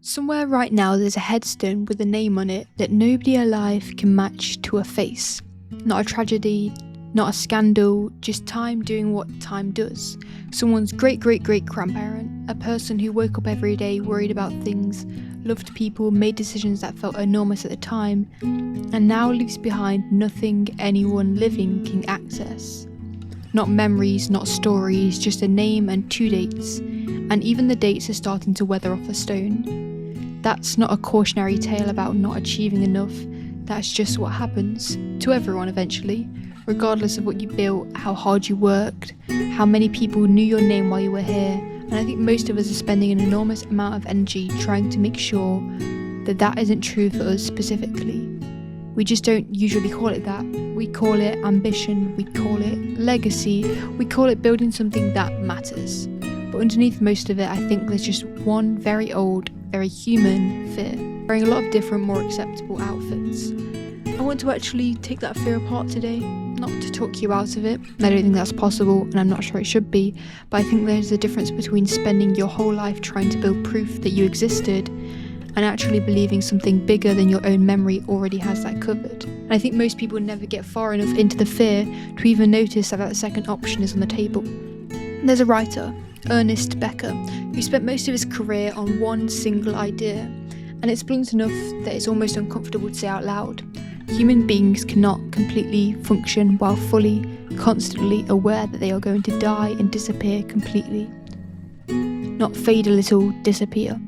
Somewhere right now there's a headstone with a name on it that nobody alive can match to a face. Not a tragedy, not a scandal, just time doing what time does. Someone's great-great-great-grandparent, a person who woke up every day worried about things, loved people, made decisions that felt enormous at the time, and now leaves behind nothing anyone living can access. Not memories, not stories, just a name and 2 dates, and even the dates are starting to weather off the stone. That's not a cautionary tale about not achieving enough, that's just what happens to everyone eventually, regardless of what you built, how hard you worked, how many people knew your name while you were here, and I think most of us are spending an enormous amount of energy trying to make sure that that isn't true for us specifically. We just don't usually call it that. We call it ambition, we call it legacy, we call it building something that matters. But underneath most of it, I think there's just one very old, very human fear, wearing a lot of different, more acceptable outfits. I want to actually take that fear apart today, not to talk you out of it. I don't think that's possible, and I'm not sure it should be, but I think there's a difference between spending your whole life trying to build proof that you existed and actually believing something bigger than your own memory already has that covered. And I think most people never get far enough into the fear to even notice that that second option is on the table. There's a writer, Ernest Becker, who spent most of his career on one single idea, and it's blunt enough that it's almost uncomfortable to say out loud. Human beings cannot completely function while fully, constantly aware that they are going to die and disappear completely. Not fade a little, disappear.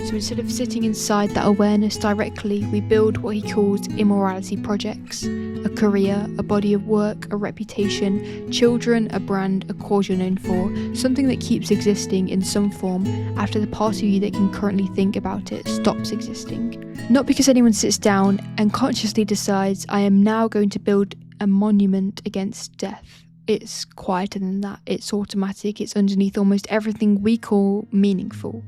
So instead of sitting inside that awareness directly, we build what he calls immortality projects. A career, a body of work, a reputation, children, a brand, a cause you're known for, something that keeps existing in some form after the part of you that can currently think about it stops existing. Not because anyone sits down and consciously decides, I am now going to build a monument against death. It's quieter than that, it's automatic, it's underneath almost everything we call meaningful.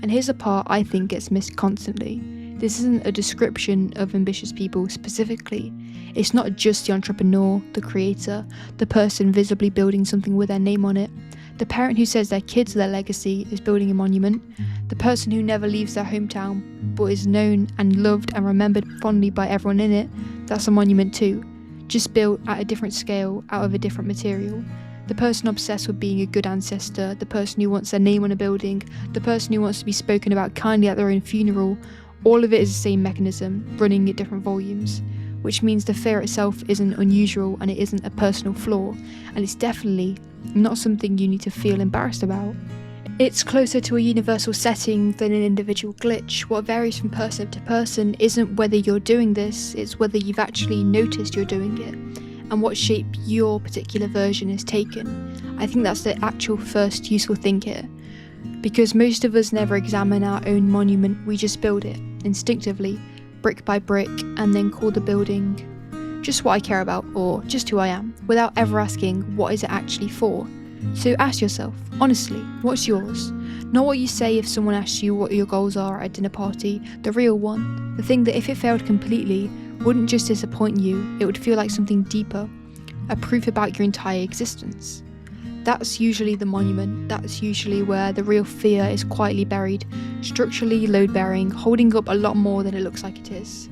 And here's a part I think gets missed constantly. This isn't a description of ambitious people specifically. It's not just the entrepreneur, the creator, the person visibly building something with their name on it, the parent who says their kids' their legacy is building a monument, the person who never leaves their hometown but is known and loved and remembered fondly by everyone in it, that's a monument too, just built at a different scale, out of a different material. The person obsessed with being a good ancestor, the person who wants their name on a building, the person who wants to be spoken about kindly at their own funeral, all of it is the same mechanism, running at different volumes, which means the fear itself isn't unusual and it isn't a personal flaw, and it's definitely not something you need to feel embarrassed about. It's closer to a universal setting than an individual glitch. What varies from person to person isn't whether you're doing this, it's whether you've actually noticed you're doing it, and what shape your particular version has taken. I think that's the actual first useful thing here. Because most of us never examine our own monument, we just build it, instinctively, brick by brick, and then call the building just what I care about, or just who I am, without ever asking what is it actually for. So ask yourself, honestly, what's yours? Not what you say if someone asks you what your goals are at a dinner party, the real one, the thing that if it failed completely, wouldn't just disappoint you, it would feel like something deeper, a proof about your entire existence. That's usually the monument, that's usually where the real fear is quietly buried, structurally load-bearing, holding up a lot more than it looks like it is.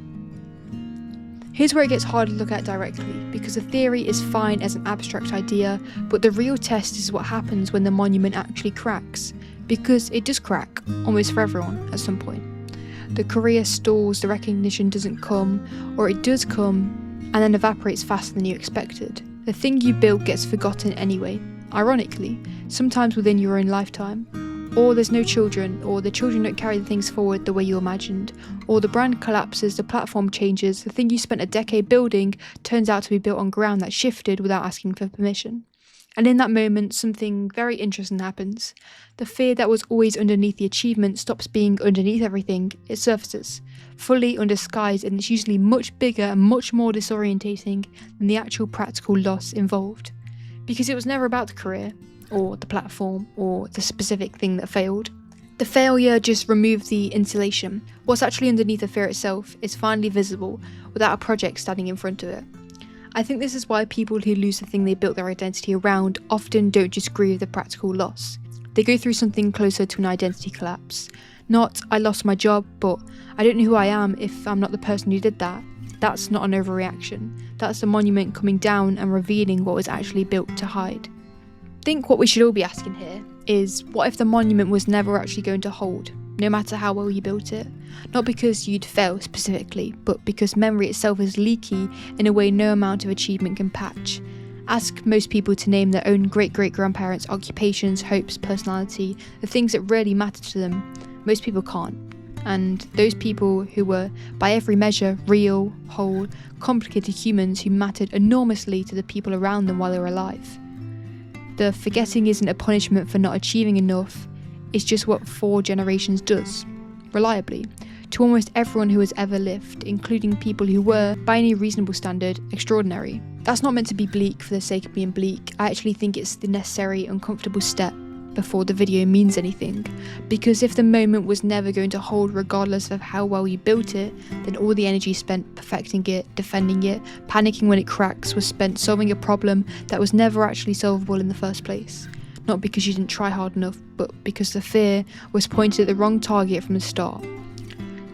Here's where it gets hard to look at directly, because the theory is fine as an abstract idea, but the real test is what happens when the monument actually cracks, because it does crack, almost for everyone, at some point. The career stalls, the recognition doesn't come, or it does come, and then evaporates faster than you expected. The thing you built gets forgotten anyway, ironically, sometimes within your own lifetime. Or there's no children, or the children don't carry the things forward the way you imagined, or the brand collapses, the platform changes, the thing you spent a decade building turns out to be built on ground that shifted without asking for permission. And in that moment, something very interesting happens. The fear that was always underneath the achievement stops being underneath everything, it surfaces, fully undisguised, and it's usually much bigger and much more disorientating than the actual practical loss involved. Because it was never about the career, or the platform, or the specific thing that failed. The failure just removed the insulation. What's actually underneath the fear itself is finally visible, without a project standing in front of it. I think this is why people who lose the thing they built their identity around often don't just grieve the practical loss. They go through something closer to an identity collapse. Not, I lost my job, but I don't know who I am if I'm not the person who did that. That's not an overreaction. That's the monument coming down and revealing what was actually built to hide. I think what we should all be asking here is, what if the monument was never actually going to hold, no matter how well you built it? Not because you'd fail specifically, but because memory itself is leaky in a way no amount of achievement can patch. Ask most people to name their own great-great-grandparents' occupations, hopes, personality, the things that really matter to them. Most people can't. And those people who were, by every measure, real, whole, complicated humans who mattered enormously to the people around them while they were alive. The forgetting isn't a punishment for not achieving enough, it's just what 4 generations does, reliably, to almost everyone who has ever lived, including people who were, by any reasonable standard, extraordinary. That's not meant to be bleak for the sake of being bleak. I actually think it's the necessary, uncomfortable step before the video means anything, because if the moment was never going to hold regardless of how well you built it, then all the energy spent perfecting it, defending it, panicking when it cracks was spent solving a problem that was never actually solvable in the first place. Not because you didn't try hard enough, but because the fear was pointed at the wrong target from the start.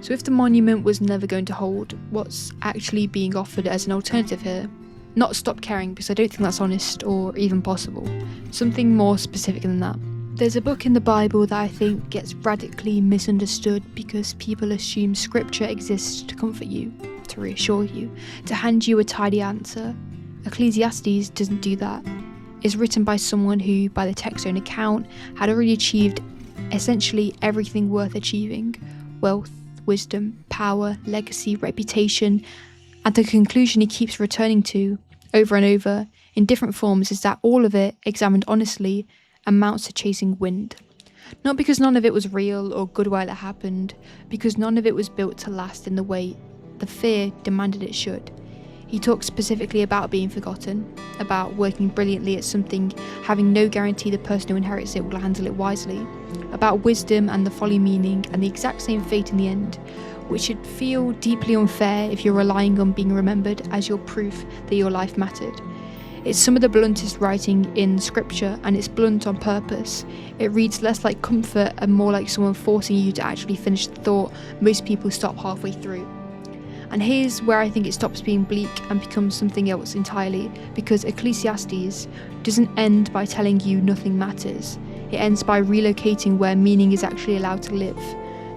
So if the monument was never going to hold, what's actually being offered as an alternative here? Not stop caring, because I don't think that's honest or even possible. Something more specific than that. There's a book in the Bible that I think gets radically misunderstood because people assume scripture exists to comfort you, to reassure you, to hand you a tidy answer. Ecclesiastes doesn't do that. It's written by someone who, by the text's own account, had already achieved essentially everything worth achieving: wealth, wisdom, power, legacy, reputation, and the conclusion he keeps returning to, over and over, in different forms, is that all of it, examined honestly, amounts to chasing wind. Not because none of it was real or good while it happened, because none of it was built to last in the way the fear demanded it should. He talks specifically about being forgotten, about working brilliantly at something, having no guarantee the person who inherits it will handle it wisely, about wisdom and the folly meaning and the exact same fate in the end, which should feel deeply unfair if you're relying on being remembered as your proof that your life mattered. It's some of the bluntest writing in scripture, and it's blunt on purpose. It reads less like comfort and more like someone forcing you to actually finish the thought most people stop halfway through. And here's where I think it stops being bleak and becomes something else entirely, because Ecclesiastes doesn't end by telling you nothing matters. It ends by relocating where meaning is actually allowed to live.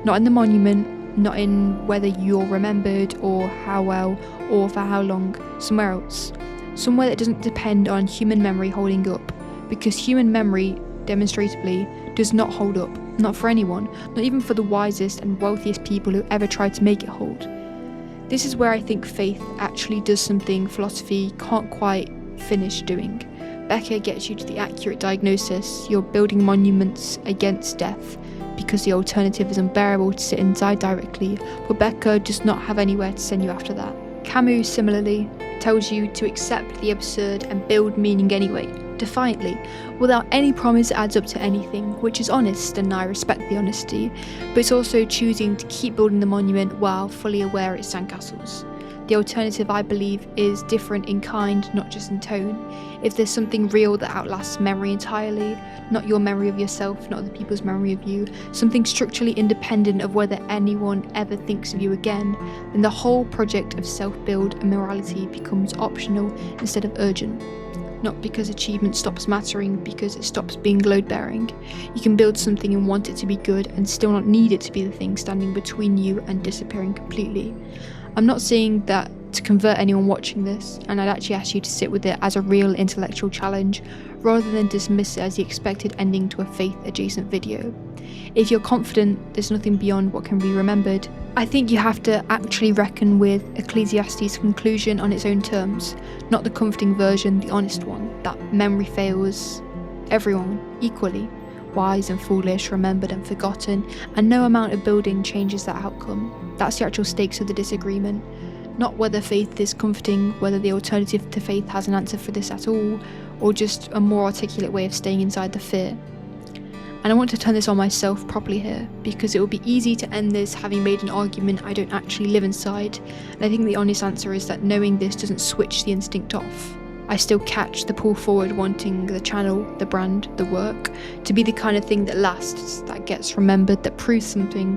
Not in the monument, not in whether you're remembered or how well or for how long, somewhere else. Somewhere that doesn't depend on human memory holding up, because human memory, demonstrably, does not hold up. Not for anyone, not even for the wisest and wealthiest people who ever tried to make it hold. This is where I think faith actually does something philosophy can't quite finish doing. Becca gets you to the accurate diagnosis: you're building monuments against death, because the alternative is unbearable to sit inside directly, but Becca does not have anywhere to send you after that. Camus, similarly, tells you to accept the absurd and build meaning anyway, defiantly, without any promise adds up to anything, which is honest, and I respect the honesty, but it's also choosing to keep building the monument while fully aware it's sandcastles. The alternative, I believe, is different in kind, not just in tone. If there's something real that outlasts memory entirely, not your memory of yourself, not other people's memory of you, something structurally independent of whether anyone ever thinks of you again, then the whole project of self-build Immortality becomes optional instead of urgent. Not because achievement stops mattering, because it stops being load-bearing. You can build something and want it to be good and still not need it to be the thing standing between you and disappearing completely. I'm not saying that to convert anyone watching this, and I'd actually ask you to sit with it as a real intellectual challenge, rather than dismiss it as the expected ending to a faith-adjacent video. If you're confident there's nothing beyond what can be remembered, I think you have to actually reckon with Ecclesiastes' conclusion on its own terms, not the comforting version, the honest one, that memory fails everyone equally, wise and foolish, remembered and forgotten, and no amount of building changes that outcome. That's the actual stakes of the disagreement, not whether faith is comforting, whether the alternative to faith has an answer for this at all, or just a more articulate way of staying inside the fear. And I want to turn this on myself properly here, because it will be easy to end this having made an argument I don't actually live inside, and I think the honest answer is that knowing this doesn't switch the instinct off. I still catch the pull forward wanting the channel, the brand, the work to be the kind of thing that lasts, that gets remembered, that proves something.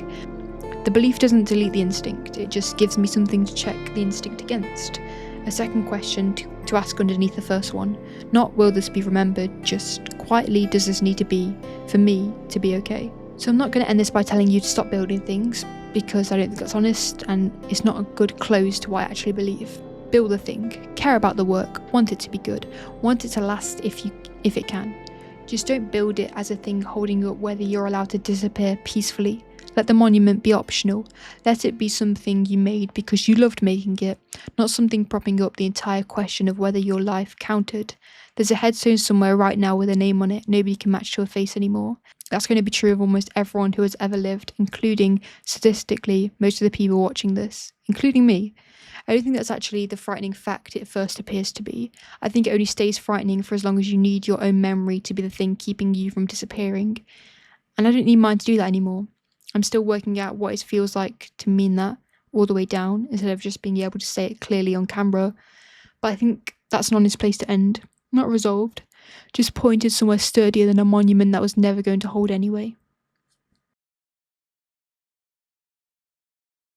The belief doesn't delete the instinct, it just gives me something to check the instinct against. A second question to ask underneath the first one. Not will this be remembered, just quietly does this need to be for me to be okay? So I'm not going to end this by telling you to stop building things, because I don't think that's honest and it's not a good close to what I actually believe. Build the thing, care about the work, want it to be good, want it to last if it can. Just don't build it as a thing holding up whether you're allowed to disappear peacefully. Let the monument be optional. Let it be something you made because you loved making it, not something propping up the entire question of whether your life counted. There's a headstone somewhere right now with a name on it nobody can match to a face anymore. That's going to be true of almost everyone who has ever lived, including, statistically, most of the people watching this, including me. I don't think that's actually the frightening fact it first appears to be. I think it only stays frightening for as long as you need your own memory to be the thing keeping you from disappearing. And I don't need mine to do that anymore. I'm still working out what it feels like to mean that all the way down instead of just being able to say it clearly on camera. But I think that's an honest place to end. Not resolved, just pointed somewhere sturdier than a monument that was never going to hold anyway.